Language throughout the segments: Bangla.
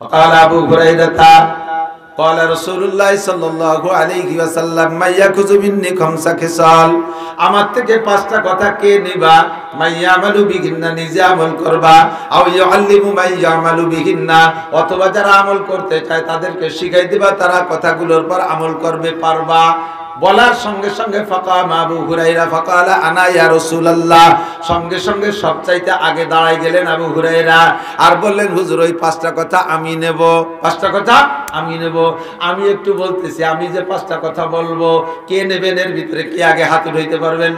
فقال أبو هريرة قال رسول الله صلى الله عليه وسلم ما يأخذ مني خمس خصال আমার থেকে পাঁচটা কথা কে নিবা মাইয়ামালু বিহিন্না নিজে আমল করবা আও ইউআল্লিমু মাইয়ামালু বিহিন্না অথবা যারা আমল করতে চায় তাদেরকে শিখাই দিবা তারা কথাগুলোর পর আমল করবে পারবা বলার সঙ্গে সঙ্গে ফাকাম আবু হুরায়রা ফাকালা আনা ইয়া রাসূলুল্লাহ সঙ্গে সঙ্গে সবচাইতে আগে দাঁড়ায় গেলেন আবু হুরায়রা আর বললেন হুজুর ওই পাঁচটা কথা আমি নেব পাঁচটা কথা আমি নেব আমি একটু বলতেছি আমি যে পাঁচটা কথা বলবো কে নেবেন এর ভিতরে কে আগে হাত উঠাইতে পারবেন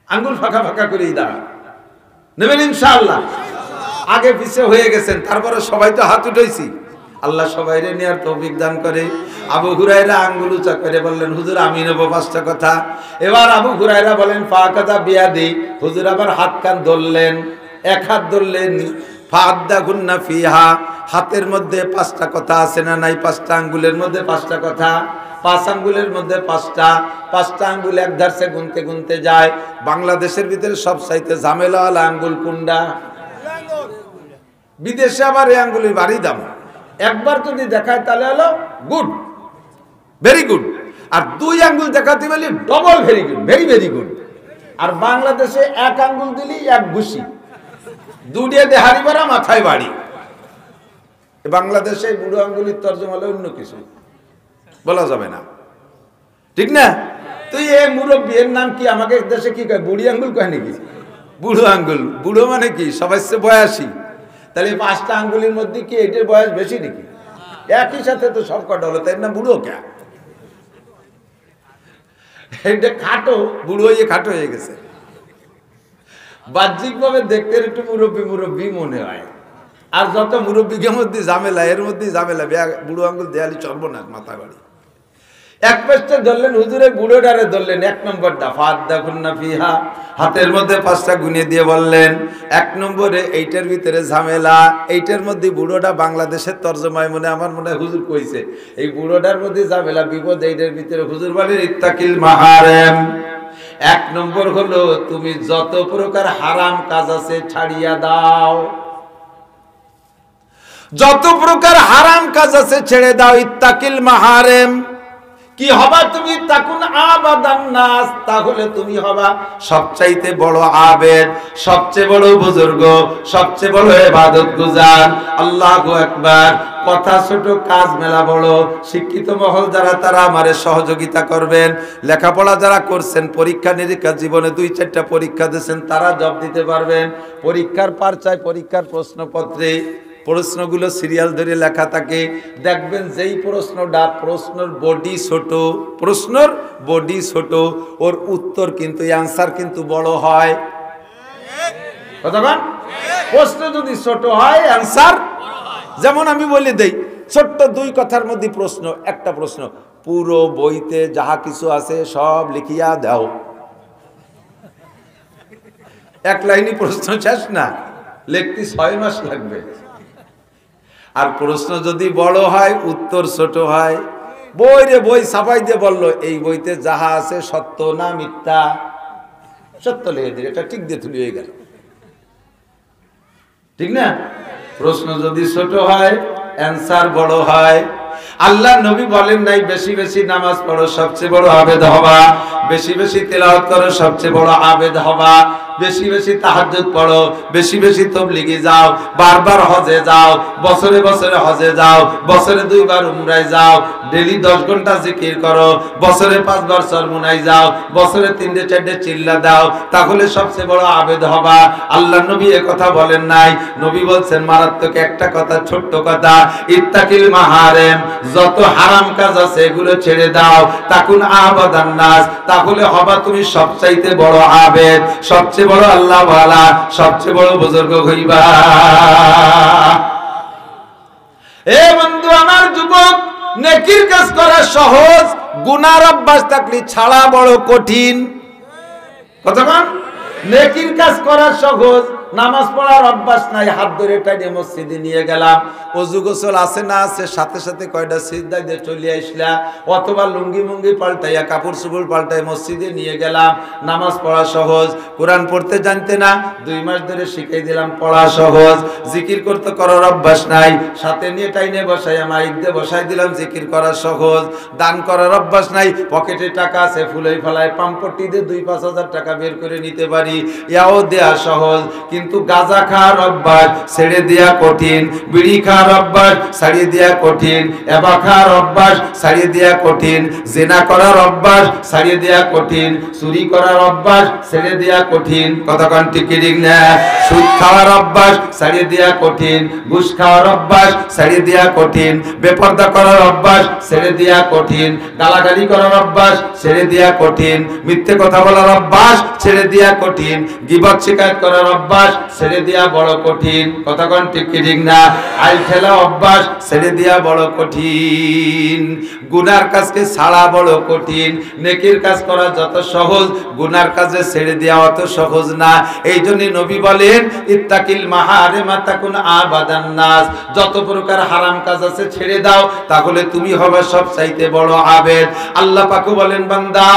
আঙ্গুল ফাঁকা ফাঁকা করেই দাঁড়ান নেবেন ইনশাআল্লাহ আগে পিছে হয়ে গেছেন তারপরে সবাই তো হাত উঠাইছি আল্লাহ সবাইরে নেয়ার তৌফিক দান করে আবু হুরায়রা আঙ্গুল উঁচা করে বললেন হুজুর আমি নেব পাঁচটা কথা এবার আবু হুরায়রা বলেন ফাকাদা বিয়াদি হুজুর আবার হাত কান ধরলেন এক হাত ধরলেন ফাদ্দা গুন্না ফিহা হাতের মধ্যে পাঁচটা কথা আছে না নাই পাঁচটা আঙ্গুলের মধ্যে পাঁচটা কথা পাঁচ আঙ্গুলের মধ্যে পাঁচটা আঙ্গুল এক ধারসে গুনতে গুনতে যায় বাংলাদেশের ভিতরে সবচাইতে ঝামেলাওয়ালা আঙ্গুল কোনটা বিদেশে আবার এই আঙ্গুলের ভারী দাম একবার যদি দেখায় তাহলে হলো গুড ভেরি গুড আর দুই আঙ্গুল দেখাতে বলি double very good very very good আর বাংলাদেশে এক আঙ্গুল দিলি এক ঘুষি দুটিয়ে দেহারি ভরা মাথায় বাড়ি বাংলাদেশে বুড়ো আঙ্গুলির তর্জমা হলো অন্য কিছু বলা যাবে না ঠিক না তুই এই মুরব্বী এর নাম কি আমাকে দেশে কি কয় বুড়ি আঙ্গুল কয় নাকি বুড়ো আঙ্গুল বুড়ো মানে কি সবাই বয়সী তাহলে পাঁচটা আঙ্গুলের মধ্যে কি এটার বয়স বেশি নাকি একই সাথে তো সব কটা হলো তাই না বুড়ো কে এটা খাটো বুড়ো হয়ে খাটো হয়ে গেছে বাহ্যিক ভাবে দেখতে একটু মুরব্বী মনে হয় আর যত মুরব্বীর মধ্যে ঝামেলা এর মধ্যে ঝামেলা বুড়ো আঙ্গুল দেয়ালি চর্বনাশ মাথা বাড়ি এক পেস্টে ধরলেন হুজুরের বুড়োটারে ধরলেন এক নম্বরটা ফাদ্দা গুন্না ফিহা হাতের মধ্যে পাঁচটা গুনে দিয়ে বললেন এক নম্বরে এইটার ভিতরে ঝামেলা এইটার মধ্যে বুড়োটা বাংলাদেশের তর্জমায় আমার মনে হয় হুজুর কইছে এই বুড়োটার মধ্যে ঝামেলা বিপদ এইটার ভিতরে হুজুর বলেন ইত্তাকিল মাহারেম এক নম্বর হলো তুমি যত প্রকার হারাম কাজ আছে ছাড়িয়া দাও যত প্রকার হারাম কাজ আছে ছেড়ে দাও ইত্তাকিল মাহারেম কি হবা তুমি তাকুন আবাদান নাস তাহলে তুমি হবা সবচাইতে বড় আবেদ সবচেয়ে বড় বুজুর্গ সবচেয়ে বড় ইবাদতগুজার আল্লাহু আকবার কথা ছোট কাজ মেলা বড় শিক্ষিত মহল যারা তারা আমারে সহযোগিতা করবেন লেখাপড়া যারা করছেন পরীক্ষা নিরীক্ষা জীবনে 2-4টা পরীক্ষা দিয়েছেন তারা জবাব দিতে পারবেন পরীক্ষার পারচায় পরীক্ষার প্রশ্নপত্রে প্রশ্নগুলো সিরিয়াল ধরে লেখা থাকে দেখবেন যেই প্রশ্নের বডি ছোট ওর উত্তর কিন্তু অ্যানসার কিন্তু বড় হয় কতক্ষণ প্রশ্ন যদি ছোট হয় অ্যানসার যেমন আমি বলে দেই ছোট্ট 2 কথার মধ্যে প্রশ্ন একটা প্রশ্ন পুরো বইতে যাহা কিছু আছে সব লিখিয়া দাও এক লাইনই প্রশ্ন শেষ না লিখতে 6 মাস লাগবে আর প্রশ্ন যদি বড় হয় উত্তর ছোট হয় বই ছাপাই দিয়ে বললো এই বইতে যাহা আছে সত্য না মিথ্যা সত্য লিখে দিল এটা ঠিক দিয়ে তুলি হয়ে গেল ঠিক না প্রশ্ন যদি ছোট হয় অ্যানসার বড় হয় আল্লাহ নবী বলেন নাই বেশি বেশি নামাজ পড়ো সবচেয়ে বড় আবেদ হবা বেশি বেশি তেলাওয়াত করো সবচেয়ে বড় আবেদ হবা বেশি বেশি তাহাজ্জুদ পড়ো বেশি বেশি তাবলীগে যাও বারবার হজে যাও বছরে বছরে হজে যাও বছরে 2 বার উমরায় যাও ডেইলি 10 ঘন্টা জিকির করো বছরে 5 বার সরমুনায় যাও বছরে 3-4 চিল্লা দাও তাহলে সবচেয়ে বড় আবেদ হবা আল্লাহ নবী এই কথা বলেন নাই নবী বলছেন মারাত্মক একটা কথা ছোট্ট কথা ইত্তাকিল মাহারেম যত হারাম কাজ আছে এগুলো ছেড়ে দাও তাকুন আবাদান নাস তাহলে হবা তুমি সবচাইতে বড় আবেদ সবচেয়ে বড় আল্লাহ ওয়ালা সবচেয়ে বড় বুজুর্গ হইবা এ বন্ধু আমার যুবক নেকির কাজ করা সহজ গুনার অভ্যাস থাকলে ছাড়া বড় কঠিন কতক্ষণ নেকির কাজ করা সহজ নামাজ পড়ার অভ্যাস নাই, হাত ধরে টাইনে মসজিদে নিয়ে গেলাম, ওযু গোসল আছে না আছে, সাথে সাথে কয়টা সিজদা দিয়ে চলে আসলা, অথবা লুঙ্গি মুঙ্গি পাল্টাইয়া কাপড় চোপড় পাল্টাই মসজিদে নিয়ে গেলাম, নামাজ পড়া সহজ। কোরআন পড়তে জানতে না, 2 মাস ধরে শিখাই দিলাম, পড়া সহজ। জিকির করতে করার অভ্যাস নাই, সাথে নিয়ে টাইনে বসাইয়া মাইক দিয়ে বসাই দিলাম, জিকির করা সহজ। দান করার অভ্যাস নাই, পকেটে টাকা আছে, ফুলাই ফেলায় পাম্পটি দিয়ে 2-5 হাজার টাকা বের করে নিতে পারি, ইয়াও দেয়া সহজ। কিন্তু গাঁজা খাওয়ার অভ্যাস ছেড়ে দেয়া কঠিন, বিড়ি খাওয়ার অভ্যাস ছাড়িয়ে দেয়া কঠিন, এবা খাওয়ার অভ্যাস ছাড়িয়ে দেয়া কঠিন, জেনা করার অভ্যাস ছাড়িয়ে দেয়া কঠিন, চুরি করার অভ্যাস ছেড়ে দেয়া কঠিন, কতক্ষণ টিকিটিং না, সুদ খাওয়ার অভ্যাস ছাড়িয়ে দেয়া কঠিন, ঘুষ খাওয়ার অভ্যাস ছাড়িয়ে দেয়া কঠিন, বেপরদা করার অভ্যাস ছেড়ে দেয়া কঠিন, গালাগালি করার অভ্যাস ছেড়ে দেয়া কঠিন, মিথ্যে কথা বলার অভ্যাস ছেড়ে দেয়া কঠিন, গীবত শিকায়ত করার অভ্যাস ছেড়ে দেয়া বড় কঠিন, কতক্ষণ টিকিটিং না, আইল ঠেলা অভ্যাস ছেড়ে দেয়া বড় কঠিন। গুনার কাজকে ছাড়া বড় কঠিন, নেকির কাজ করা যত সহজ, গুনার কাজে ছেড়ে দেওয়া অত সহজ না। এই জন্য নবী বলেন, ইত্তাকিল মাহারিমা তাকুন আবাদান নাস, যত প্রকার হারাম কাজ আছে ছেড়ে দাও, তাহলে তুমি হবে সবচাইতে বড় আবেদ। আল্লাহ পাক বলেন, বান্দা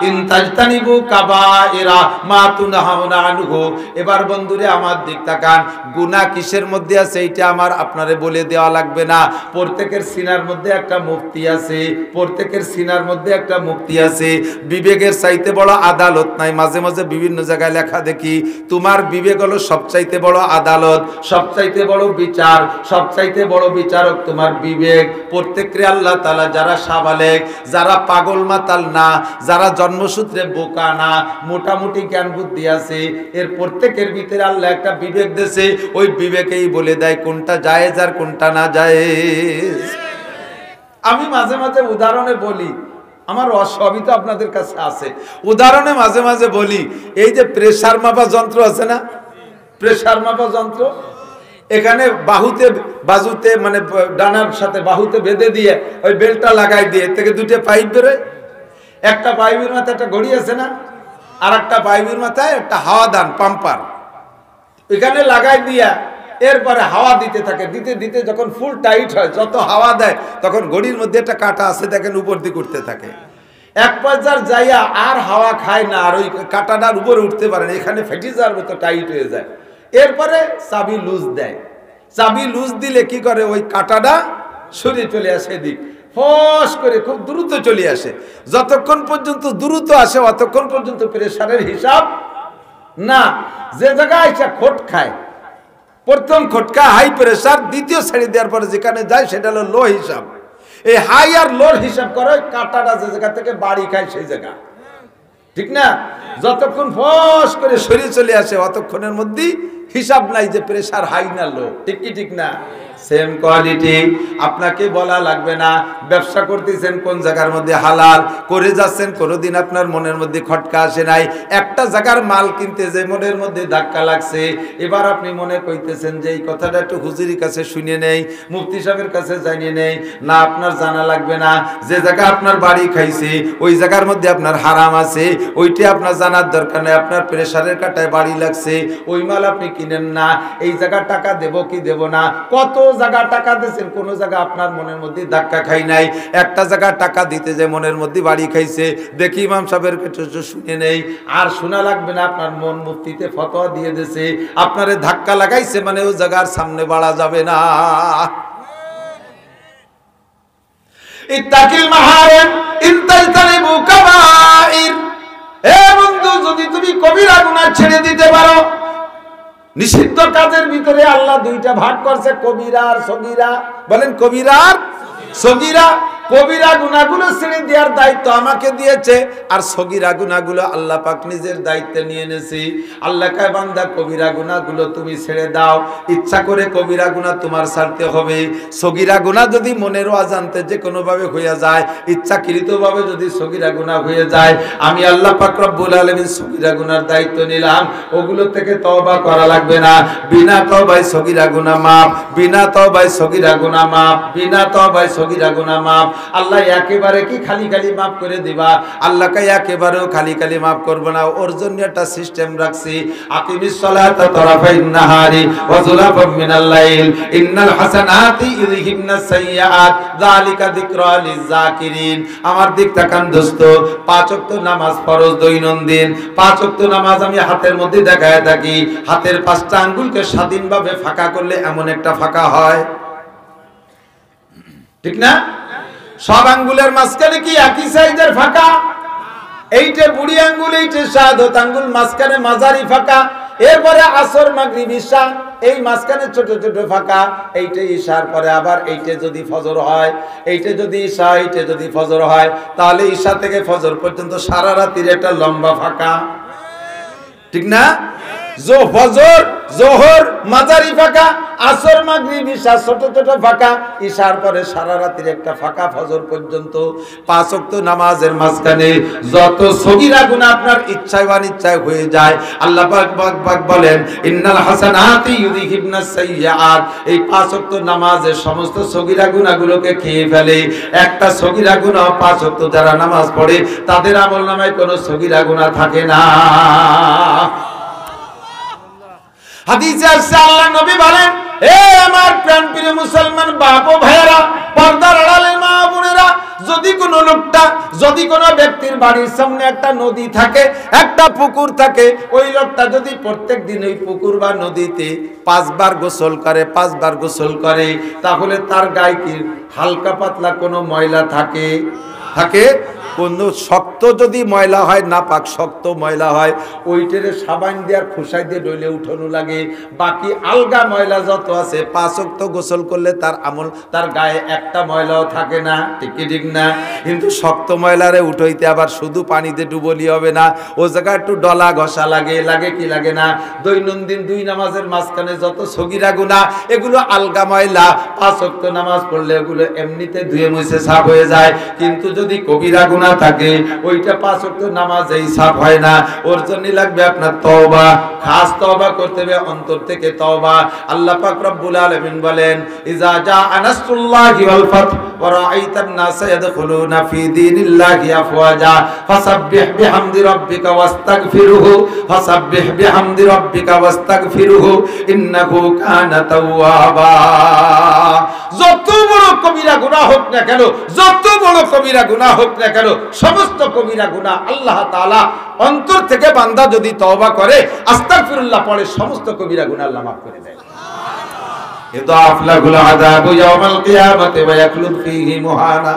ইন তাজতানিবু কাবাইরা মা তুনহাউনা আনহু। এবার বন্ধুরে আমার দিক তাকান, গুনাহ কিসের মধ্যে আছে এইটা আমার আপনারে বলে দেওয়া লাগবে না। প্রত্যেকের সিনার মধ্যে একটা মুক্তি আছে, প্রত্যেকের সিনার মধ্যে একটা মুক্তি আছে। বিবেকের চাইতে বড় আদালত নাই। মাঝে মাঝে বিভিন্ন জায়গায় লেখা দেখি, তোমার বিবেক হলো সবচাইতে বড় আদালত, সবচাইতে বড় বিচার, সবচাইতে বড় বিচারক তোমার বিবেক। প্রত্যেককে আল্লাহ তাআলা যারা সাবালেক, যারা পাগল মাতাল না, যারা জন্মসূত্রে বোকা না, মোটামুটি জ্ঞান বুদ্ধি আছে, এর প্রত্যেকের ভিতরে আল্লাহ একটা বিবেক দিয়েছে। ওই বিবেকেই বলে দেয় কোনটা জায়েজ আর কোনটা না জায়েজ। আমি মাঝে মাঝে উদাহরণে বলি, আমার সবই তো আপনাদের কাছে আছে, উদাহরণে মাঝে মাঝে বলি, এই যে প্রেসার মাপা যন্ত্র আছে না, প্রেসার মাপা যন্ত্র, এখানে বাহুতে বাজুতে মানে ডানার সাথে বাহুতে বেঁধে দিয়ে ওই বেল্টটা লাগাই দিয়ে থেকে 2টা পাইপ বেরোয়। একটা পাইপের মাথায় একটা ঘড়ি আছে না, আর একটা পাইপের মাথায় একটা হাওয়া দান পাম্পার, এখানে লাগাই দিয়া এরপরে হাওয়া দিতে থাকে, দিতে দিতে যখন ফুল টাইট হয়, যত হাওয়া দেয় তখন ঘড়ির মধ্যে একটা কাঁটা আছে দেখেন উপর দিকে উঠতে থাকে। এক পর্যায়ে যাইয়া আর হাওয়া খায় না, আর ওই কাঁটাটার উপরে উঠতে পারে না, এখানে ফেটে যাওয়ার মতো টাইট হয়ে যায়। এরপরে চাবি লুজ দেয়, চাবি লুজ দিলে কি করে, ওই কাঁটাটা সরে চলে আসে এদিক, ফস করে খুব দ্রুত চলে আসে। যতক্ষণ পর্যন্ত দ্রুত আসে অতক্ষণ পর্যন্ত প্রেসারের হিসাব না। যে জায়গায় এসে খোট খায়, প্রথম খটকা হাই প্রেসার, দ্বিতীয় ছেড়ে দেওয়ার পরে যেখানে যায় সেটা হলো লো হিসাব। এই হাই আর লোর হিসাব করে কাঁটাটা যে জায়গা থেকে বাড়ি খায় সেই জায়গা, ঠিক না? যতক্ষণ ফস করে সরিয়ে চলে আসে অতক্ষণের মধ্যেই হিসাব নাই যে প্রেসার হাই না লো, ঠিক কি ঠিক না? সেম কোয়ালিটি, আপনাকে বলা লাগবে না। ব্যবসা করতেছেন কোন জায়গার মধ্যে হালাল করে যাচ্ছেন, কোনোদিন আপনার মনের মধ্যে খটকা আসে নাই। একটা জায়গার মাল কিনতে যে মনের মধ্যে ধাক্কা লাগছে, এবার আপনি মনে কইতেছেন যে এই কথাটা একটু হুজুরির কাছে শুনে নেই, মুফতি সাহেবের কাছে জানিয়ে নেই। না, আপনার জানা লাগবে না। যে জায়গা আপনার বাড়ি খাইছে ওই জায়গার মধ্যে আপনার হারাম আছে, ওইটা আপনার জানার দরকার নেই। আপনার প্রেসারের কাটায় বাড়ি লাগছে, ওই মাল আপনি কিনেন না। এই জায়গা টাকা দেব কি দেব না, কত জায়গা টাকা দিয়েছেন, কোন জায়গা আপনার মনের মধ্যে ধাক্কা খাই নাই। একটা জায়গা টাকা দিতে যে মনের মধ্যে বাড়ি খাইছে, দেখি ইমাম সাহেবের কাছে শুনে নেই। আর শোনা লাগবে না, আপনার মন মুফতিতে ফতোয়া দিয়ে দিয়েছে, আপনারে ধাক্কা লাগাইছে মানে ওই জায়গার সামনে বাড়া যাবে না। ইত্তাকিল মাহারিম ইনতাজতানিবু কাবাইর। হে বন্ধু, যদি তুমি কবিরা গুনাহ ছেড়ে দিতে পারো, নিষিদ্ধ কাজের ভিতরে আল্লাহ 2টা ভাগ করছে, কবিরা আর সগীরা। বলেন কবিরা আর সগীরা। কবিরা গুনাহগুলো ছেড়ে দেওয়ার দায়িত্ব আমাকে দিয়েছে, আর সগীরা গুনাহগুলো আল্লাহ পাক নিজের দায়িত্বে নিয়ে এনেছি। আল্লাহ কয়, বান্দা কবিরা গুনাহগুলো তুমি ছেড়ে দাও। ইচ্ছা করে কবিরা গুনাহ তোমার ছাড়তে হবে। সগীরা গুনাহ যদি মনের অজান্তে যে কোনো ভাবে হয়ে যায়, ইচ্ছাকৃতভাবে যদি সগীরা গুনাহ হয়ে যায়, আমি আল্লাহ পাক রব্বুল আলামিন সগীরা গুনাহর দায়িত্ব নিলাম। ওগুলো থেকে তওবা করা লাগবে না। বিনা তওবায় সগীরা গুনাহ মাফ, বিনা তওবায় সগীরা গুনাহ মাফ, বিনা তওবায় সগীরা গুনাহ মাফ। আল্লাহ একেবারে কি খালি খালি মাফ করে দিবা? আল্লাহকে একেবারেও খালি খালি মাফ করব না, ওর জন্য একটা সিস্টেম রাখছি। আকিমিস সালাতা তারাফাইন নাহারি ওয়া যুলাফাম মিনাল লাইল ইন্নাল হাসানাতি ইউযহিবনাস সাইয়্যাত যালিকা যিকরা লিয-যাকিরিন। আমার দিক তাকান দোস্ত, 5 ওয়াক্ত নামাজ ফরজ দৈনন্দিন। 5 ওয়াক্ত নামাজ আমি হাতের মধ্যে দেখায় থাকি। হাতের 5টা আঙ্গুলকে স্বাধীনভাবে ফাঁকা করলে এমন একটা ফাঁকা হয়, ঠিক না? সব আঙ্গুলের মাঝখানে কি একই সাইজের ফাঁকা? এইটা বুড়ি আঙ্গুল, এইটা শাহাদত আঙ্গুল, মাঝখানে মাঝারি ফাঁকা। এরপরে আসর মাগরিব ঈশা, এই মাঝখানে ছোট ছোট ফাঁকা। এইটা ঈশার পরে আবার এইটা যদি ফজর হয়, এইটা যদি ঈশা, এইটা যদি ফজর হয়, তাহলে ঈশা থেকে ফজর পর্যন্ত সারা রাতের একটা লম্বা ফাঁকা, ঠিক না? ফজর জোহর মাঝারি ফাঁকা, আসর মাগরিব ঈশা ছোট ছোট ফাঁকা, ঈশার পরে সারা রাতের একটা ফাঁকা ফজর পর্যন্ত। 5 ওয়াক্ত নামাজের মাঝখানে যত সগীরা গুনাহ আপনার ইচ্ছায় বা অনিচ্ছায় হয়ে যায়, আল্লাহ পাক বলেন ইন্নাল হাসানাতি ইউযহিবনাস সাইয়্যাত। এই 5 ওয়াক্ত নামাজের সমস্ত সগীরা গুনাহগুলোকে খেয়ে ফেলে। একটা সগীরা গুনাহ 5 ওয়াক্ত যারা নামাজ পড়ে তাদের আমলনামায় কোনো সগীরা গুনাহ থাকে না। হাদিসে আছে আল্লাহ নবী বলেন, হে আমার প্রাণপ্রিয় মুসলমান বাপ ও ভাইয়েরা, পর্দার আড়ালের মা বোনেরা, যদি কোনো ব্যক্তির বাড়ির সামনে একটা নদী থাকে, একটা পুকুর থাকে, ওই লোকটা যদি প্রত্যেক দিন ওই পুকুর বা নদীতে 5 বার গোসল করে, তাহলে তার গায়ে কি হালকা পাতলা কোনো ময়লা থাকে? কোনো শক্ত যদি ময়লা হয়, নাপাক শক্ত ময়লা হয়, ওইটারে সাবান দিয়ে খুশাই দিয়ে ডইলে উঠানো লাগে। বাকি আলগা ময়লা যত আছে 5 ওয়াক্ত গোসল করলে তার গায়ে একটা ময়লাও থাকে না, ঠিক না? কিন্তু শক্ত ময়লারে উঠাইতে আবার শুধু পানিতে ডুবলি হবে না, ও জায়গায় একটু ডলা ঘষা লাগে কি লাগে না? দৈনন্দিন 2 নামাজের মাঝখানে যত সগীরা গুনাহ, এগুলো আলগা ময়লা। 5 ওয়াক্ত নামাজ পড়লে এগুলো এমনিতে ধুয়ে মুছে সাফ হয়ে যায়। কিন্তু যদি কবিরা গুনাহ থাকে, ওইটা 5 ওয়াক্ত নামাজেই সাফ হয় না। ওর জন্য লাগবে আপনার তওবা, খাস তওবা করতে হবে, অন্তর থেকে তওবা। আল্লাহ পাক রব্বুল আলামিন বলেন, ইজা জাআ নাসরুল্লাহি ওয়াল ফাত ওয়া রাআইতান নাসা ইয়াদখুলুনা ফি দীনিল্লাহি আফওয়াজা ফাসাব্বিহ বিহামদি রাব্বিকা ওয়াস্তাগফিরুহু ইন্নাহু কানা তাওয়াবা। যত বড় কবিরা গুনাহ হোক না কেন, সমস্ত কবিরা গুনাহ আল্লাহ তাআলা অন্তর থেকে বান্দা যদি তওবা করে, আস্তাগফিরুল্লাহ পড়ে, সমস্ত কবিরা গুনাহ আল্লাহ মাফ করে দেয়। يضاعف له العذاب يوم القيامة ويخلد فيه مهانا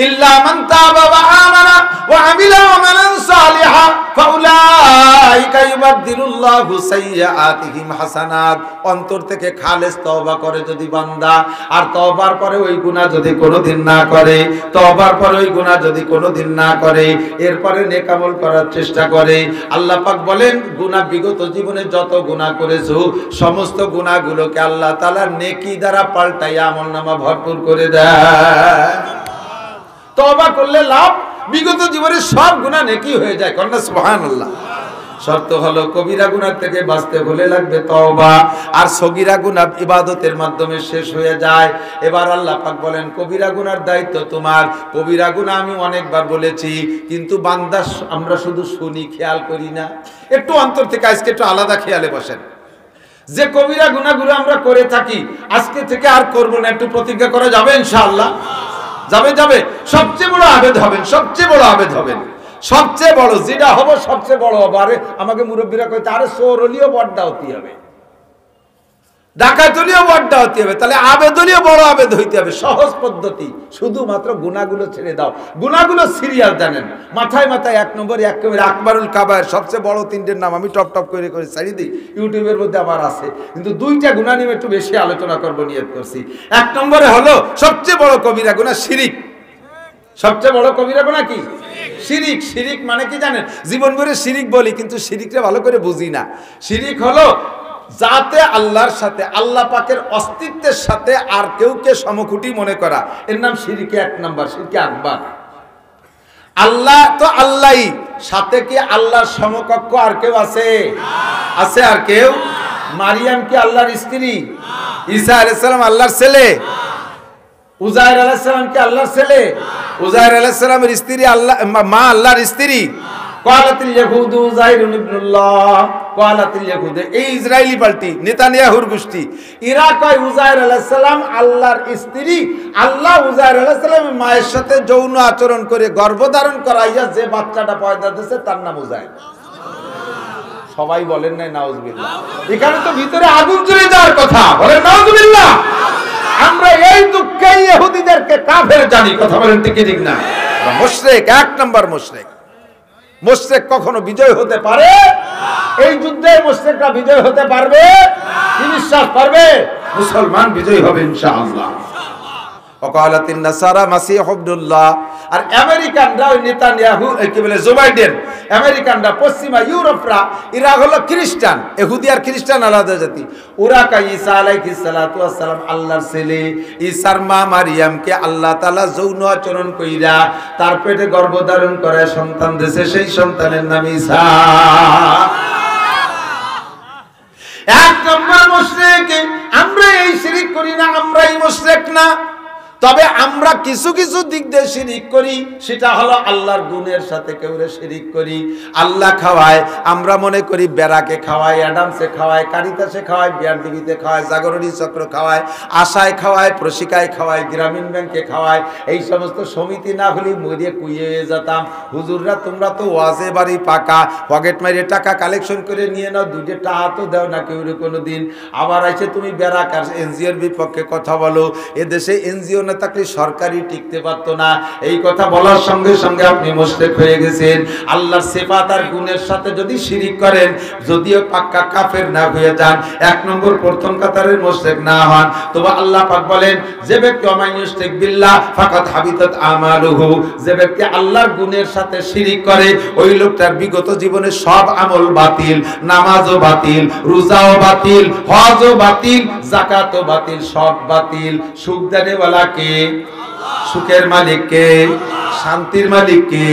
إلا من تاب وآمن وعمل عملا صالحا فأولئك يبدل الله سيئاتهم حسنات। অন্তর থেকে খালেস তওবা করে যদি বান্দা, আর তওবার পরে ওই গুনাহ যদি কোনোদিন না করে, এরপরে নেক আমল করার চেষ্টা করে, আল্লাহ পাক বলেন গুনাহ বিগত জীবনে যত গুনাহ করেছো সমস্ত গুনাহগুলোকে আল্লাহ তাআলা নেকি দ্বারা পাল্টাইয়া আমলনামা ভরপুর করে দেয়। তওবা করলে লাভ, বিগত জীবনের সব গুনাহ নেকি হয়ে যায়। কন্যা সুবহানাল্লাহ। শর্ত হলো কবিরা গুনাহ থেকে বাঁচতে হলে লাগবে তওবা, আর সগীরা গুনাহ ইবাদতের মাধ্যমে শেষ হয়ে যায়। এবার আল্লাহ পাক বলেন কবিরা গুনার দায়িত্ব তোমার। কবিরা গুনাহ আমি অনেকবার বলেছি, কিন্তু বান্দা আমরা শুধু শুনি, খেয়াল করি না। একটু অন্তর থেকে আজকে একটু আলাদা খেয়ালে বসেন, যে কবিরা গুনাহগুলো আমরা করে থাকি আজকে থেকে আর করব না, একটু প্রতিজ্ঞা করা যাবে ইনশাআল্লাহ? যাবে। সবচেয়ে বড় আবেদ হবেন, সবচেয়ে বড় যেটা হবে, সবচেয়ে বড় হবে। আরে আমাকে মুরব্বীরা কইতে, আরে সৌরলীয় বড়টা হতে হবে, ডাকাতলীয় বড়টা হতে হবে, তাহলে আবেদলীয় বড় আবেদ হইতে হবে। সহজ পদ্ধতি, শুধুমাত্র গুনাহগুলো ছেড়ে দাও। গুনাহগুলো সিরিয়াল জানেন, মাথায় 1 নম্বর আকবারুল কাবায়ের, সবচেয়ে বড় 3টের নাম আমি টপ করে ছাড়ি দিই, ইউটিউবের মধ্যে আমার আছে, কিন্তু 2টা গুনাহ নিয়ে একটু বেশি আলোচনা করব নিয়ত করছি। 1 নম্বরে হলো সবচেয়ে বড় কবিরা গুনাহ শিরিক। সবচেয়ে বড় কবিরা গুনাহ কি? শিরিক মানে কি জানেন? জীবন ভরে শিরিক বলি, কিন্তু শিরিকটা ভালো করে বুঝি না। শিরিক হলো যাতে আল্লাহর সাথে, আল্লাহ পাকের অস্তিত্বের সাথে আর কেউকে সমকুটি মনে করা, এর নাম শিরকে 1 নাম্বার, শিরকে আকবার। আল্লাহ তো আল্লাহই, সাথে কি আল্লাহর সমকক্ষ আর কেউ আছে? আর কেউ? মারিয়াম কি আল্লাহর স্ত্রী? ঈসা আলাইহিস সালাম আল্লাহর ছেলে? উজাইর আলাইহিস সালাম কি আল্লাহর ছেলে? উজাইর আলাইহিস সালামের স্ত্রী আল্লাহ, মা আল্লাহর স্ত্রী। ক্বালাতিল ইয়াহুদু উযাইরুন ইবনুল্লাহ, ক্বালাতিল ইয়াহুদ, এই ইসরাইলি পাল্টি নেতানিয়াহুর গোষ্ঠী, এরা কয় উজাইর আলাইহিস সালাম আল্লাহর স্ত্রী। আল্লাহ উজাইর আলাইহিস সালামের মায়ের সাথে যৌন আচরণ করে গর্ভধারণ করাইয়া যে বাচ্চাটা পয়দা দিয়েছে তার নাম উজাইর। সবাই বলেন নাই নাউজুবিল্লাহ? এখানে তো ভিতরে আগুন জ্বলে যাওয়ার কথা, বলেন নাউজুবিল্লাহ। আমরা এই দুঃখে ইহুদিদেরকে কাফের জানি, কথা বলেন ঠিক ঠিক না? মুশরিক, এক নাম্বার মুশরিক। মুশরিক কখনো বিজয় হতে পারে? এই যুদ্ধে মুশরিকরা বিজয় হতে পারবে? কি বিশ্বাস পারবে? মুসলমান বিজয় হবে ইনশাআল্লাহ। ওয়াকালাতিন নাসারা মাসিহ ইবনুল্লাহ। আর আমেরিকানরা ওই নেতানিয়াহু কি বলে জো বাইডেন, আমেরিকানরা পশ্চিমা ইউরোপরা এরা হলো খ্রিস্টান, ইহুদি আর খ্রিস্টান আলাদা জাতি। ওরা কয় ঈসা আলাইহিস সালাতু ওয়াস সালাম আল্লাহর ছেলে। ঈসার মা মারিয়ামকে আল্লাহ তাআলা যৌন আচরণ কইরা তার পেটে গর্ভধারণ করে সন্তান দিয়েছে, সেই সন্তানের নাম ঈসা। এক নম্বর মুশরিক। আমরা এই শিরক করি না, আমরাই মুশরিক না। তবে আমরা কিছু কিছু দিক দিয়ে শিরিক করি, সেটা হলো আল্লাহর গুণের সাথে কেউরে শিরিক করি। আল্লাহ খাওয়ায়, আমরা মনে করি বেড়াকে খাওয়ায়, অ্যাডামসে খাওয়ায়, কারিতাসে খাওয়ায়, বিআরডিবিতে খাওয়ায়, জাগরণী চক্র খাওয়ায়, আশায় খাওয়ায়, প্রশিকায় খাওয়ায়, গ্রামীণ ব্যাংকে খাওয়ায়। এই সমস্ত সমিতি না হলে মরিয়ে কুইয়ে যেতাম। হুজুররা তোমরা তো ওয়াজে বাড়ি পাকা, পকেট মারিয়ে টাকা কালেকশন করে নিয়ে নাও, দুইটা টাকা তো দাও না কেউরে কোনো দিন। আবার আইসে তুমি বেড়াক আর এনজিওর বিপক্ষে কথা বলো। এদেশে এনজিও না থাকলে সরকারি টিকতে পারতো না। এই কথা বলার সঙ্গে সঙ্গে আপনি মুশরিক হয়ে গেছেন। আল্লাহর সিফাত আর গুণের সাথে যদি শিরিক করেন, যদিও পাক্কা কাফের না হয়ে যান, এক নম্বর প্রথম কাতারের মুশরিক না হন, তবে আল্লাহ পাক বলেন যে ব্যক্তি অমাইয়ুশরিক বিল্লাহ ফাকাদ হাবিতাত আমালুহু, যে ব্যক্তি আল্লাহর গুণের সাথে শিরিক করে ওই লোকটার বিগত জীবনে সব আমল বাতিল, নামাজও বাতিল, রোজাও বাতিল, হজও বাতিল, যাকাতও বাতিল, সব বাতিল। সুখ দেনেওয়ালা কে? সুখের মালিক কে? শান্তির মালিক কে?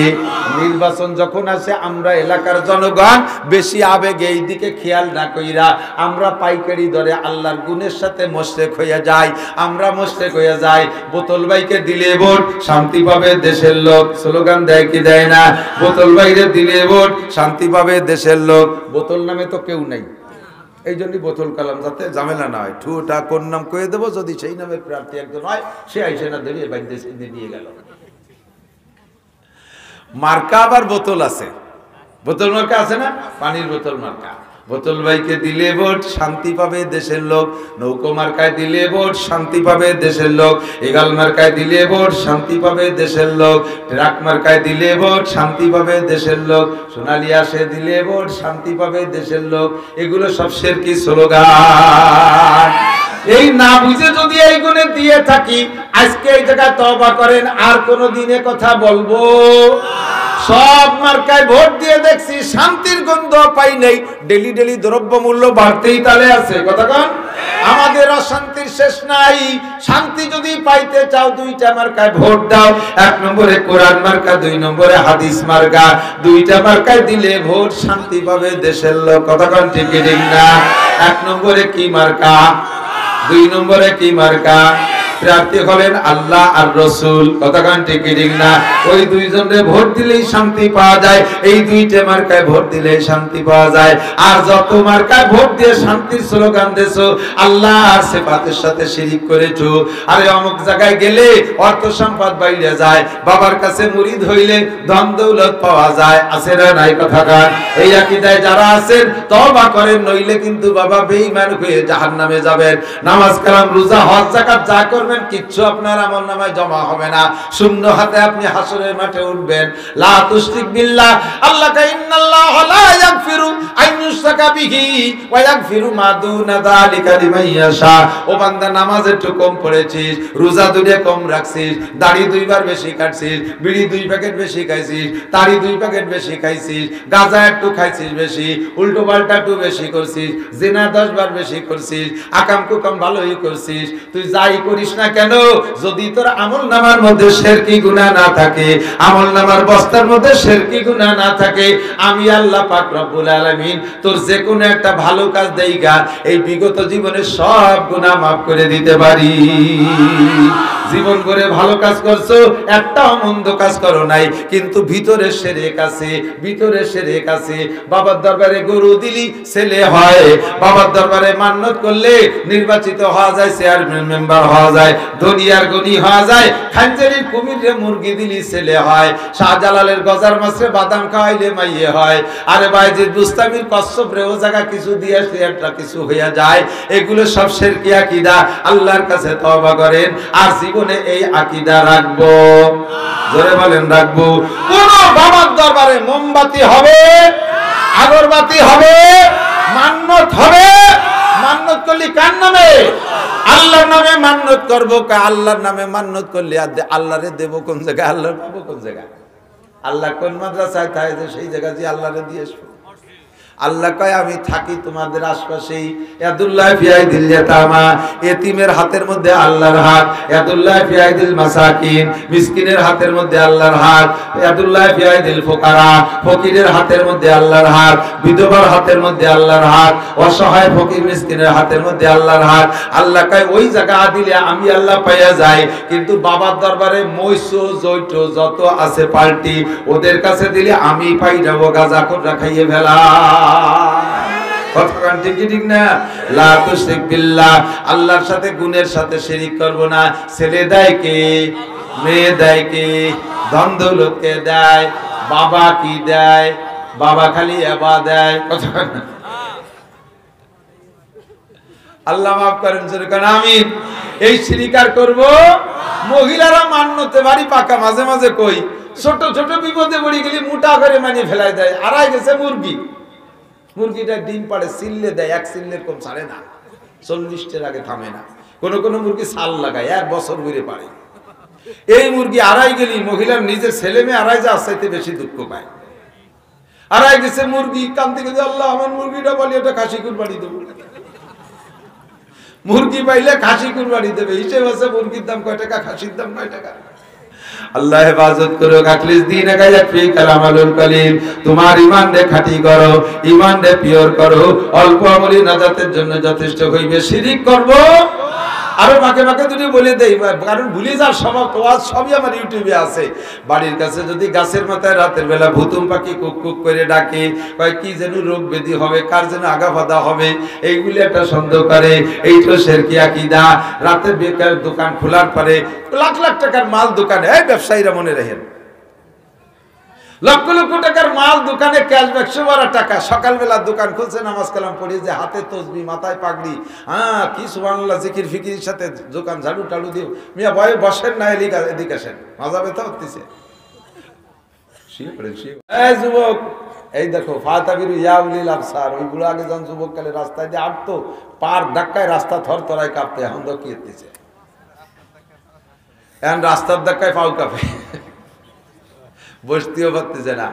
নির্বাচন যখন আসে আমরা এলাকার জনগণ বেশি আবেগে এই দিকে খেয়াল না কইরা আমরা পাইকারি দরে আল্লাহর গুণের সাথে মুশরিক হইয়া যাই। আমরা মুশরিক হইয়া যাই। বোতল ভাইকে দিলে ভোট শান্তি পাবে দেশের লোক, স্লোগান দেয় কি দেয় না? বোতল ভাইরে দিলে ভোট শান্তি পাবে দেশের লোক। বোতল নামে তো কেউ নাই, এই জন্যই বোতল কালাম, যাতে ঝামেলা না হয়। ঠুটা কোন নাম কয়ে দেবো, যদি সেই নামের প্রার্থী একজন হয় সে আইসে না ধরিয়ে বাইরে নিয়ে গেল। মার্কা আবার বোতল আছে, বোতল মার্কা আছে না? পানির বোতল মার্কা। বোতল ভাইকে দিলে ভোট শান্তি পাবে দেশের লোক, নৌকো মার্কায় দিলে ভোট শান্তি পাবে দেশের লোক, এগাল মার্কায় দিলে ভোট শান্তি পাবে দেশের লোক, ট্রাক মার্কায় দিলে ভোট শান্তি পাবে দেশের লোক, সোনালী আসে দিলে ভোট শান্তি পাবে দেশের লোক। এগুলো সব শিরকি স্লোগান। এই না বুঝে যদি এই গুণে দিয়ে থাকি, আজকে এই জায়গায় তওবা করেন, আর কোনো দিনে কথা বলবো। সব মার্কায় ভোট দিয়ে দেখছি শান্তির গন্ধ পাই নাই। ডেলি ডেলি দ্রব্য মূল্য বাড়তেই তালে আছে, কথা কন। আমাদের অশান্তির শেষ নাই। শান্তি যদি পাইতে চাও দুইটা মার্কায় ভোট দাও। এক নম্বরে কোরআন মার্কা, দুই নম্বরে হাদিস মার্কা। দুইটা মার্কায় দিলে ভোট শান্তি পাবে দেশের লোক, কথা কন ঠিক ঠিক না? এক নম্বরে কি মার্কা? দুই নম্বরে কি মার্কা? প্রার্থী হলেন আল্লাহ আর রসুল, কথা কন ঠিক ঠিক না? ওই দুইজনে ভোট দিলেই শান্তি পাওয়া যায়। এই দুইটা মার্কায় ভোট দিলেই শান্তি পাওয়া যায়। আর যত মার্কায় ভোট দিয়ে শান্তির স্লোগান দেছো, আল্লাহ আর সিফাতের সাথে শিরিক করেছো। আরে অমুক জায়গায় গেলে অর্থ সম্পদ বাইরে যায়, বাবার কাছে মুরিদ হইলে ধন দৌলত পাওয়া যায়, আছে না নাই? কথা কন। এই আকীদায় যারা আছেন তওবা করেন, নইলে কিন্তু বাবা বেঈমান হয়ে জাহান্নামে যাবেন। নামাজ কালাম রোজা হজ যাকাত যা করবেন কিচ্ছু আপনার আমলনামায় জমা হবে না। শূন্য হাতে আপনি হাসরের মাঠে উঠবেন। লা তুশরিক বিল্লাহ, আল্লাহ কা ইন্নাল্লাহা লা ইয়াগফিরু আন ইউশরাকা বিহি ওয়া ইয়াগফিরু মা দুনা যালিকা লিমান ইয়াশা। ও বান্দা, নামাজ একটু কম পড়েছিস, রোজা দুইটা কম রাখছিস, দাড়ি দুইবার বেশি কাটছিস, বিড়ি 2 প্যাকেট বেশি খাইছিস, তাড়ি 2 প্যাকেট বেশি খাইছিস, গাঁজা একটু খাইছিস বেশি, উল্টো পাল্টা একটু বেশি করছিস, জিনা 10 বার বেশি করছিস, আকাম কুকাম ভালোই করছিস, তুই যাই করিস না কেন, যদি তোর আমলনামার মধ্যে শিরকি গুনাহ না থাকে, আমলনামার বস্তার মধ্যে শিরকি গুনাহ না থাকে, আমি আল্লাহ পাক রব্বুল আলামিন তোর যে কোনো একটা ভালো কাজ দেইগা এই বিগত জীবনের সব গুনাহ মাফ করে দিতে পারি। জীবন করে ভালো কাজ করছো, একটাও মন্দ কাজ করো নাই, কিন্তু ভিতরে শিরক আছে, ভিতরে শিরক আছে। বাবার দরবারে গরু দিলি ছেলে হয়, বাবার দরবারে মান্নত করলে নির্বাচিত হওয়া যায়, চেয়ারম্যান মেম্বার হওয়া যায়, দুনিয়ার গনি হওয়া যায়। খানজারির কুমিরে মুরগি দিলি ছেলে হয়, শাহজালালের গজার মাছে বাদাম খাওয়াইলে মাইয়ে হয়। আরে বাইজিদ বুস্তামির কচ্ছপ রে ও জায়গা কিছু দিয়ে একটা কিছু হইয়া যায়। এগুলো সব শিরকি আকীদা। আল্লাহর কাছে তওবা করেন আর জীবনে এই আকীদা রাখবো। জোরে বলেন রাখবো। কোন বাবার দরবারে মোমবাতি হবে, আগরবাতি হবে, মান্নত হবে। মান্নত করলি কার নামে? আল্লাহর নামে মান্নত করবো। আল্লাহর নামে মান্নত করলে আল্লাহরে দেবো কোন জায়গায়, আল্লাহর পাবো কোন জায়গায়? আল্লাহ কোন মাদ্রাসায় থাকে যে সেই জায়গা দিয়ে আল্লাহরে দিয়ে আসবো। আল্লাহ কয় আমি থাকি তোমাদের আশপাশেই। ইয়াদুল্লাহ ফি আইদিল ইয়াতামা, এতিমের হাতের মধ্যে আল্লাহর হাত। ইয়াদুল্লাহ ফি আইদিল মাসাকিন, মিসকিনের হাতের মধ্যে আল্লাহর হাত। ইয়াদুল্লাহ ফি আইদিল ফুকারা, ফকিরের হাতের মধ্যে আল্লাহর হাত। বিধবার হাতের মধ্যে আল্লাহর হাত। অসহায় ফকির মিসকিনের হাতের মধ্যে আল্লাহর হাত। আল্লাহ কয় ওই জায়গা দিলে আমি আল্লাহ পাইয়া যাই, কিন্তু বাবার দরবারে মৈসো জৈটো যত আছে পাল্টি ওদের কাছে দিলে আমি পাই যাবো। গাজা করে খাইয়ে ফেলা। আল্লাহর সাথে গুণের সাথে শিরিক করব না। ছেলে দেয় কে? মেয়ে দেয় কে? ধন দৌলত কে দেয়? বাবা কি দেয়? বাবা খালি এবা দেয়। আল্লাহ মাফ করেন, আমিন। এই শিরিক আর করব। মহিলারা মান্যতে বাড়ি পাকা, মাঝে মাঝে কই ছোট ছোট বিপদে পড়ে গেলে মোটা করে মানিয়ে ফেলাই দেয়। আড়াই গেছে মুরগি, মুরগিটা ডিম পাড়ে সিললে দেয়, এক সিললের কম ছাড়ে না, 40টার আগে থামে না। কোন কোন মুরগি সাল লাগায়, 1 বছর ঘুরে পারে। এই মুরগি আড়াই গেলি মহিলার নিজের ছেলে মেয়ে আড়াই যা চাইতে বেশি দুঃখ পায়। আড়াই গেছে মুরগি, কান্দি গেছে আল্লাহ আমার মুরগিটা বলি এটা খাসি কুরবানি দেবো। মুরগি পাইলে খাসি কুরবানি দেবে, হিসেব আছে মুরগির দাম কয় টাকা, খাসির দাম কয় টাকা। আল্লাহ হেফাজত করো। আখলিস দীনকা ইয়াকফিকাল আমালুল কলিল, তোমার ঈমান রে খাঁটি করো, ঈমান রে পিওর করো, অল্প আমলি নাজাতের জন্য যথেষ্ট হইবে। শিরিক করব আরো মাকে মাকে দুটি বলে দেই, কারণ ভুলে যাওয়ার স্বভাব তো আজ সবই আমার ইউটিউবে আছে। বাড়ির কাছে যদি গাছের মাথায় রাতের বেলা ভুতুম পাখি কুক কুক করে ডাকে, কয় কি যেন রোগ ব্যাধি হবে, কার যেন আগা বাধা হবে, এইগুলি একটা সন্দেহ করে। এই তো শিরকি আকীদা। রাতে বেকার দোকান খোলার পরে লাখ লাখ টাকার মাল দোকানে, এই ব্যবসায়ীরা মনে রাখেন, লক্ষ লক্ষ টাকার মাল দোকানে ক্যাশব্যাক, 100 টাকা। সকালবেলা দোকান খুলছে, নামাজ কালাম পড়ে যে হাতে তসবি, মাথায় পাগড়ি, কি সুবহানাল্লাহ জিকির ফিকির সাথে দোকান ঝাড়ু টাড়ু দিও। মিয়া ভয়ে বসেন না, এদিকে আসেন, মাজা ব্যথা হচ্ছে। এই যুবক, এই দেখো ফাতাবিরু ইয়া উলিল আবসার, ওইগুলো আগে যখন যুবক কালে রাস্তায় দিয়ে হাঁটতো, পার ধাক্কায় রাস্তা থরথরায় কাঁপতে, এখন তো কি হতেছে, এখন রাস্তার ধাক্কায় পাও কাঁপে, বসতেও পারতেছে না।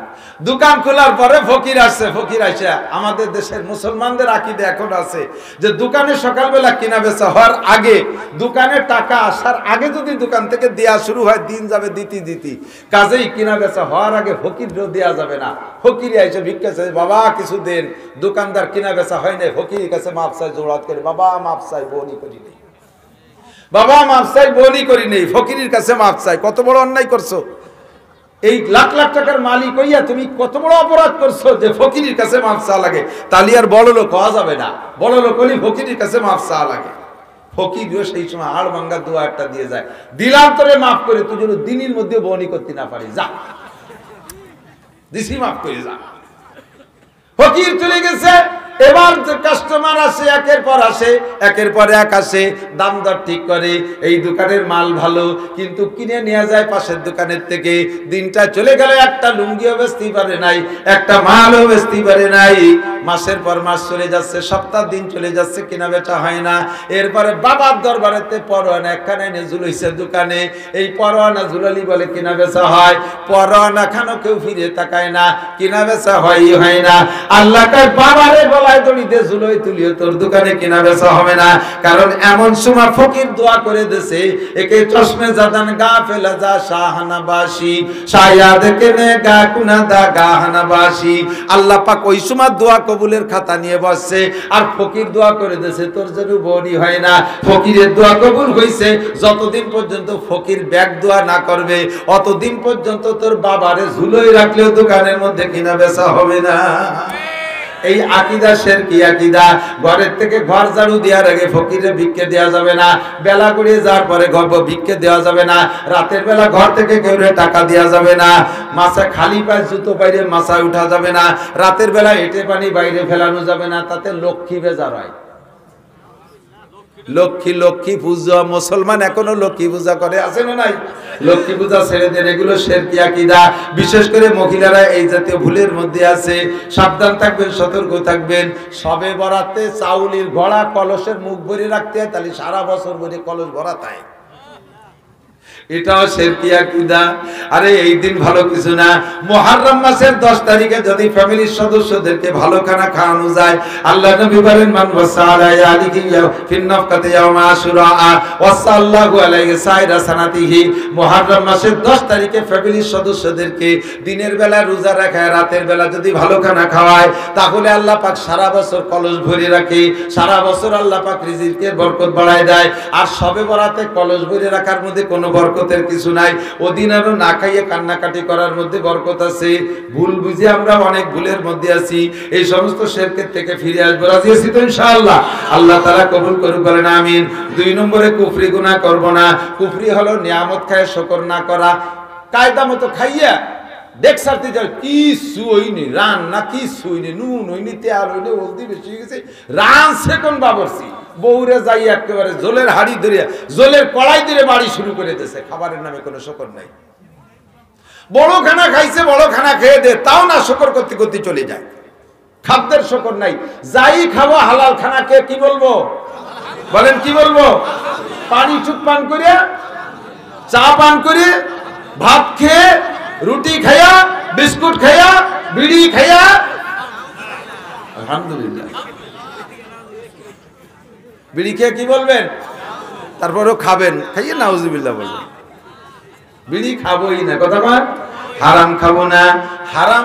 দোকান খোলার পরে ফকির আসছে, ফকির আসে। আমাদের দেশের মুসলমানদের আকীদা এখন আছে যে দোকানে সকালবেলা কিনা বেচা হওয়ার আগে, দোকানে টাকা আসার আগে যদি দোকান থেকে দেয়া শুরু হয়, দিন যাবে দিতি, কাজেই কিনা বেচা হওয়ার আগে ফকিরও দেয়া যাবে না। ফকির এসে ভিক্ষা চাই, বাবা কিছু দেন। দোকানদার কিনা বেচা হয় না, ফকির কাছে মাপ চাই, জোড়াত করে, বাবা মাপ চাই, বনি করি নেই, বাবা মাপ চাই, বনি করি নেই, ফকিরের কাছে মাপ চাই। কত বড় অন্যায় করছো! এই লাখ লাখ টাকার মালিক হইয়া তুমি কত বড় অপরাধ করছো যে ফকিরের কাছে মাফ চাওয়া লাগে। তাহলে আর বড় লোক হওয়া যাবে না, বড় লোক হলে ফকিরের কাছে মাফ চাওয়া লাগে। ফকিরও সেই সময় হাড় ভাঙ্গা দোয়া একটা দিয়ে যায়, দিলাম তোরে মাফ করে, তুই যেন দিনের মধ্যে বনি করতে না পারি, যা দিছি মাফ করে যা। ফকির চলে গেছে, এবার যে কাস্টমার আসে একের পর আসে, একের পর এক আসে, দাম দর ঠিক করে। এই দোকানের মাল ভালো, কিন্তু কিনে নিয়ে যায় পাশের দোকানের থেকে। দিনটা চলে গেল, একটা লুঙ্গিও বেচতে পারে নাই, একটা মালও বেচতে পারে নাই। মাসের পর মাস চলে যাচ্ছে, সপ্তাহ দিন চলে যাচ্ছে, কিনা বেচা হয় না। এরপরে বাবার দরবারেতে পরোয়ানা একখানে এনে ঝুলাইছে দোকানে। এই পরোয়ানা ঝুলালি বলে কিনা বেচা হয়, পরোয়ানা খানো কেউ ফিরে তাকায় না, কিনা বেচা হয় না। আল্লাহ কয় বাবারে বলায় দড়িতে ঝুলোই তুলিও, তোর দোকানে কিনা বেচা হবে না। কারণ এমন সময় ফকির দোয়া করে দিয়েছে, একে চশমে জাদান গা ফেলা যা শাহানাবাসী, শায়াদ কেনে গা কুনা দা গাহানাবাসী। আল্লাহ পাক ওই সময় দোয়া কবুলের খাতা নিয়ে বসছে আর ফকির দোয়া করে দিয়েছে তোর যেন বনি হয় না। ফকিরের দোয়া কবুল হইছে, যতদিন পর্যন্ত ফকির ব্যাগ দোয়া না করবে অতদিন পর্যন্ত তোর বাবারে ঝুলোই রাখলেও দোকানের মধ্যে কিনা বেচা হবে না। এই আকীদা শিরকি আকীদা। ঘরের থেকে ঘর ঝাড়ু দেওয়ার আগে ফকিরে ভিক্ষে দেওয়া যাবে না, বেলা গড়িয়ে যাওয়ার পরে ভিক্ষে দেওয়া যাবে না, রাতের বেলা ঘর থেকে কেউ টাকা দেওয়া যাবে না, মাছা খালি পায়ে জুতো বাইরে মাছায় উঠা যাবে না, রাতের বেলা হেঁটে পানি বাইরে ফেলানো যাবে না, তাতে লক্ষ্মী বেজার হয়। লক্ষ্মী লক্ষ্মী পূজা, মুসলমান এখনো লক্ষ্মী পূজা করে, আছে না নাই? লক্ষ্মী পূজা ছেড়ে দেন, এগুলো শিরকি আকীদা। বিশেষ করে মহিলারা এই জাতীয় ভুলের মধ্যে আছে, সাবধান থাকবেন, সতর্ক থাকবেন। সবে বরাতে চাউলের ঘড়া কলসের মুখ ভরে রাখতে হয়, তাহলে সারা বছর ভরে কলস ভরা থাকে, এটাও শিরকি আকীদা। আরে এই দিন ভালো কিছু না, মুহররম মাসের 10 তারিখে যদি ফ্যামিলির সদস্যদেরকে ভালো খানা খাওয়ানো যায়, আল্লাহ নবী বলেন মান ওয়াসালা আলাইহি ফিন নাফকাতি ইয়াউমা আশুরা ওয়াসাল্লাহু আলাইহি সাইরা সানাতিহি। মুহররম মাসের 10 তারিখে ফ্যামিলির সদস্যদেরকে দিনের বেলা রোজা রাখায়, রাতের বেলা যদি ভালো খানা খাওয়ায়, তাহলে আল্লাহ পাক সারা বছর কলস ভরে রাখে, সারা বছর আল্লাহ পাক রিজিকের বরকত বাড়ায় দেয়। আর সবে বরাতে কলস ভরে রাখার মধ্যে কোনো বরকতের কিছু নাই, ওদিন আরো না খাইয়ে কান্নাকাটি করার মধ্যে বরকত আছে। ভুল বুঝে আমরা অনেক ভুলের মধ্যে আছি, এই সমস্ত শিরকের থেকে ফিরে আসবো। রাজি আছি তো ইনশাআল্লাহ? আল্লাহ তাআলা কবুল করুক, বলেন আমিন। 2 নম্বরে কুফরি গুনাহ করব না। কুফরি হলো নিয়ামত খায় শুকর না করা, কায়দা মতো খাইয়া দেখ সারতে যাও কিছু হইনি, রান না কিছু হইনি, নুন হইনি, তেল হইনি, হলদি বেশি হয়ে গেছে, রান সেকন্ড বাবরছি, বউরে যাই একেবারে জলের হাড়ি ধরে, জলের কড়াই ধরে বাড়ি শুরু করে দিয়েছে। খাবারের নামে কোনো শুকর নাই। বড় খানা খাইছে, বড় খানা খেয়ে দে, তাও না, শুকর করতে করতে চলে যায়। খাদ্যের শুকর নাই। যাই খাবো হালাল খানা খেয়ে কি বলবো? বলেন কি বলবো? পানি চুপ পান করে, চা পান করে, ভাত খেয়ে, রুটি খাইয়া, বিস্কুট খাইয়া, বিড়ি খাইয়া, আলহামদুলিল্লাহ। বিড়ি খেয়ে কি বলবেন? তারপরেও খাবেন, খাইয়ে নাউজুবিল্লাহ বলবেন। বিড়ি খাবোই না, কথা বল, হারাম খাবো না, হারাম